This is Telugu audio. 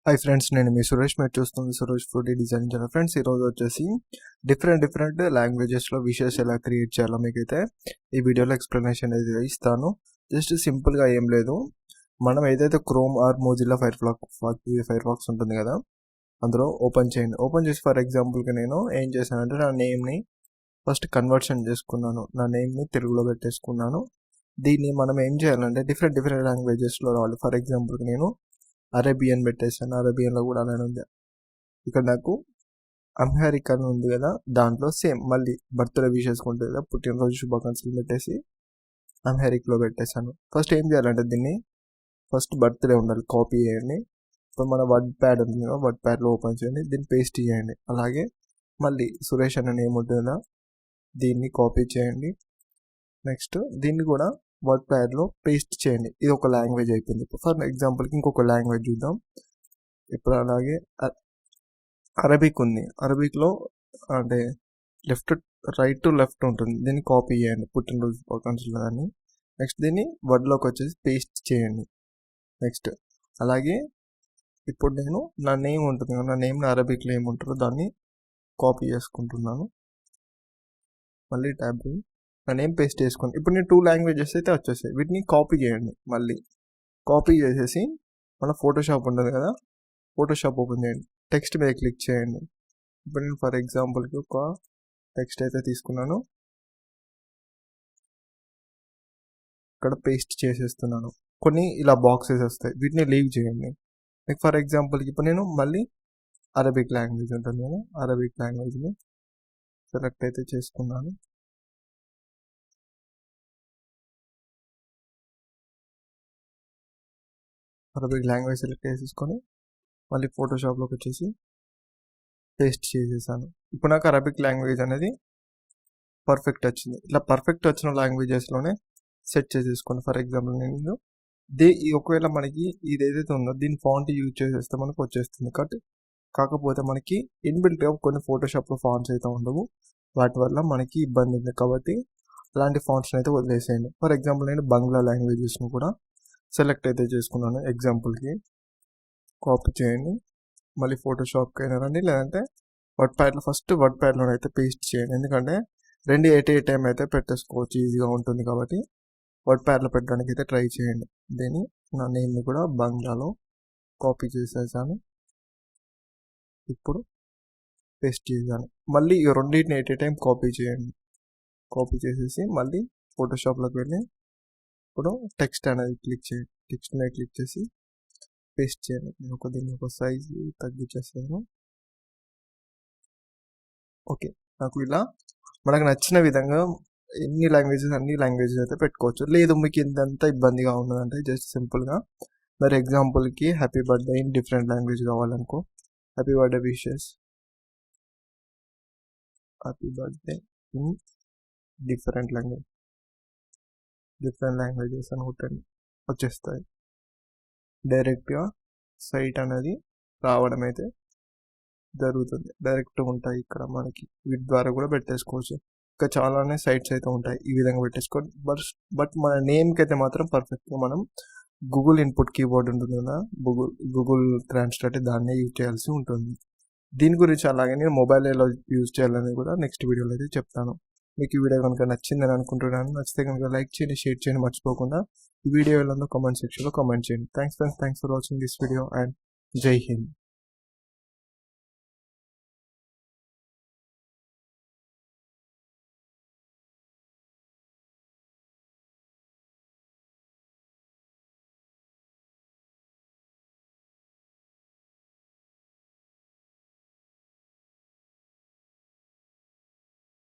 హాయ్ ఫ్రెండ్స్, నేను మీ సురేష్. మీరు చూస్తుంది Suresh fruit design channel. Friends, ఈరోజు వచ్చేసి డిఫరెంట్ లాంగ్వేజెస్లో విషెస్ ఎలా క్రియేట్ చేయాలో మీకైతే ఈ వీడియోలో ఎక్స్ప్లెనేషన్ అయితే ఇస్తాను. జస్ట్ సింపుల్గా ఏం లేదు, మనం ఏదైతే క్రోమ్ ఆర్ మోజిల్లా ఫైర్ఫాక్స్ ఉంటుంది కదా, అందులో ఓపెన్ చేయండి. ఓపెన్ చేసి ఫర్ ఎగ్జాంపుల్కి నేను ఏం చేశానంటే నా నేమ్ని ఫస్ట్ కన్వర్షన్ చేసుకున్నాను. నా నేమ్ని తెలుగులో పెట్టేసుకున్నాను. దీన్ని మనం ఏం చేయాలంటే డిఫరెంట్ లాంగ్వేజెస్లో రావాలి. ఫర్ ఎగ్జాంపుల్కి నేను అరేబియన్ పెట్టేసాను. అరేబియన్లో కూడా అలానే ఉంది. ఇక్కడ నాకు అమెరికన్ ఉంది కదా, దాంట్లో సేమ్ మళ్ళీ బర్త్డే విషెస్ ఉంటుంది కదా, పుట్టినరోజు శుభాకాంక్షలు పెట్టేసి అమెరికలో పెట్టేశాను. ఫస్ట్ ఏం చేయాలంటే దీన్ని ఫస్ట్ బర్త్డే ఉండాలి, కాపీ చేయండి. ఇప్పుడు మన వర్డ్ ప్యాడ్ ఉంది కదా, వర్డ్ ప్యాడ్లో ఓపెన్ చేయండి, దీన్ని పేస్ట్ చేయండి. అలాగే మళ్ళీ సురేష్ అనే నేమ్ ఉంటుంది కదా, దీన్ని కాపీ చేయండి. నెక్స్ట్ దీన్ని కూడా వర్డ్ ప్యాడ్లో పేస్ట్ చేయండి. ఇది ఒక లాంగ్వేజ్ అయిపోయింది. ఫర్ ఎగ్జాంపుల్కి ఇంకొక లాంగ్వేజ్ చూద్దాం. ఇప్పుడు అలాగే అరబిక్ ఉంది. అరబిక్లో అంటే రైట్ టు లెఫ్ట్ ఉంటుంది, దీన్ని కాపీ చేయండి, పుట్టినరోజు శుభాకాంక్షలు అని. నెక్స్ట్ దీన్ని వర్డ్లోకి వచ్చేసి పేస్ట్ చేయండి. నెక్స్ట్ అలాగే ఇప్పుడు నేను నా నేమ్ ఉంటుంది కదా, నా నేమ్ని అరబిక్లో ఏముంటుందో దాన్ని కాపీ చేసుకుంటున్నాను. మళ్ళీ ట్యాబ్ నా నేమ్ పేస్ట్ చేసుకోండి. ఇప్పుడు నేను 2 లాంగ్వేజెస్ అయితే వచ్చేసాయి. వీటిని కాపీ చేయండి. మళ్ళీ కాపీ చేసేసి మన ఫోటోషాప్ ఉంటుంది కదా, ఫోటోషాప్ ఓపెన్ చేయండి. టెక్స్ట్ మీద క్లిక్ చేయండి. ఇప్పుడు నేను ఫర్ ఎగ్జాంపుల్కి ఒక టెక్స్ట్ అయితే తీసుకున్నాను, ఇక్కడ పేస్ట్ చేసేస్తున్నాను. కొన్ని ఇలా బాక్సెస్ వస్తాయి, వీటిని లీవ్ చేయండి. లైక్ ఫర్ ఎగ్జాంపుల్కి ఇప్పుడు నేను మళ్ళీ అరబిక్ లాంగ్వేజ్ ఉంటుంది కదా, అరబిక్ లాంగ్వేజ్ని సెలెక్ట్ అయితే చేసుకున్నాను. అరబిక్ లాంగ్వేజ్ సెలెక్ట్ చేసేసుకొని మళ్ళీ ఫోటోషాప్లోకి వచ్చేసి పేస్ట్ చేసేసాను. ఇప్పుడు నాకు అరబిక్ లాంగ్వేజ్ అనేది పర్ఫెక్ట్ వచ్చింది. ఇట్లా పర్ఫెక్ట్ వచ్చిన లాంగ్వేజెస్లోనే సెట్ చేసేసుకోండి. ఫర్ ఎగ్జాంపుల్ నేను ఒకవేళ మనకి ఇది ఏదైతే ఉందో దీని ఫాంట్ యూజ్ చేసేస్తే మనకు వచ్చేస్తుంది. కాకపోతే మనకి ఇన్బిల్ట్గా కొన్ని ఫోటోషాప్లో ఫాంట్స్ అయితే ఉండవు, వాటి వల్ల మనకి ఇబ్బంది ఉంది. కాబట్టి అలాంటి ఫాంట్స్ని అయితే వదిలేసేయండి. ఫర్ ఎగ్జాంపుల్ నేను బంగ్లా లాంగ్వేజెస్ను కూడా సెలెక్ట్ అయితే చేసుకున్నాను. ఎగ్జాంపుల్కి కాపీ చేయండి, మళ్ళీ ఫోటోషాప్కి అయినా రండి, లేదంటే ఫస్ట్ వర్డ్ ప్యాడ్లో అయితే పేస్ట్ చేయండి. ఎందుకంటే రెండు ఏ టైం అయితే పెట్టేసుకోవచ్చు, ఈజీగా ఉంటుంది. కాబట్టి వర్డ్ ప్యాడ్లో పెట్టడానికి అయితే ట్రై చేయండి. దీన్ని నా నేమ్ని కూడా బంగ్లాలో కాపీ చేసేసాను. ఇప్పుడు పేస్ట్ చేశాను. మళ్ళీ ఈ రెండింటిని ఏ టైం కాపీ చేయండి. కాపీ చేసేసి మళ్ళీ ఫోటోషాప్లోకి వెళ్ళి ఇప్పుడు టెక్స్ట్ అనేది క్లిక్ చేయండి. టెక్స్ట్ మీద క్లిక్ చేసి పేస్ట్ చేయండి. నేను దీన్ని ఒక సైజు తగ్గించేస్తాను. ఓకే, నాకు ఇలా మనకు నచ్చిన విధంగా అన్ని లాంగ్వేజెస్ అయితే పెట్టుకోవచ్చు. లేదు మీకు ఇంతంతా ఇబ్బందిగా ఉన్నదంటే జస్ట్ సింపుల్గా మరి ఎగ్జాంపుల్కి happy birthday in different language కావాలనుకో, happy birthday wishes, happy birthday in different languages అనుకుంటండి, వచ్చేస్తాయి. డైరెక్ట్గా సైట్ అనేది రావడం అయితే జరుగుతుంది. డైరెక్ట్ ఉంటాయి ఇక్కడ మనకి, వీటి ద్వారా కూడా పెట్టేసుకోవచ్చు. ఇంకా చాలానే సైట్స్ అయితే ఉంటాయి ఈ విధంగా పెట్టేసుకోండి. బట్ మన నేమ్కి అయితే మాత్రం పర్ఫెక్ట్గా మనం గూగుల్ ఇన్పుట్ కీబోర్డ్ ఉంటుంది కదా, గూగుల్ ట్రాన్స్లేట్, దాన్నే యూజ్ చేయాల్సి ఉంటుంది. దీని గురించి అలాగే నేను మొబైల్ ఎలా యూజ్ చేయాలని కూడా నెక్స్ట్ వీడియోలో అయితే చెప్తాను. మీకు ఈ వీడియో కనుక నచ్చిందని అనుకుంటున్నాను. నచ్చితే కనుక లైక్ చేయండి, షేర్ చేయండి, మర్చిపోకుండా ఈ వీడియో ఎలా కామెంట్ సెక్షన్లో కామెంట్ చేయండి. Thanks for watching this video and జై హింద్.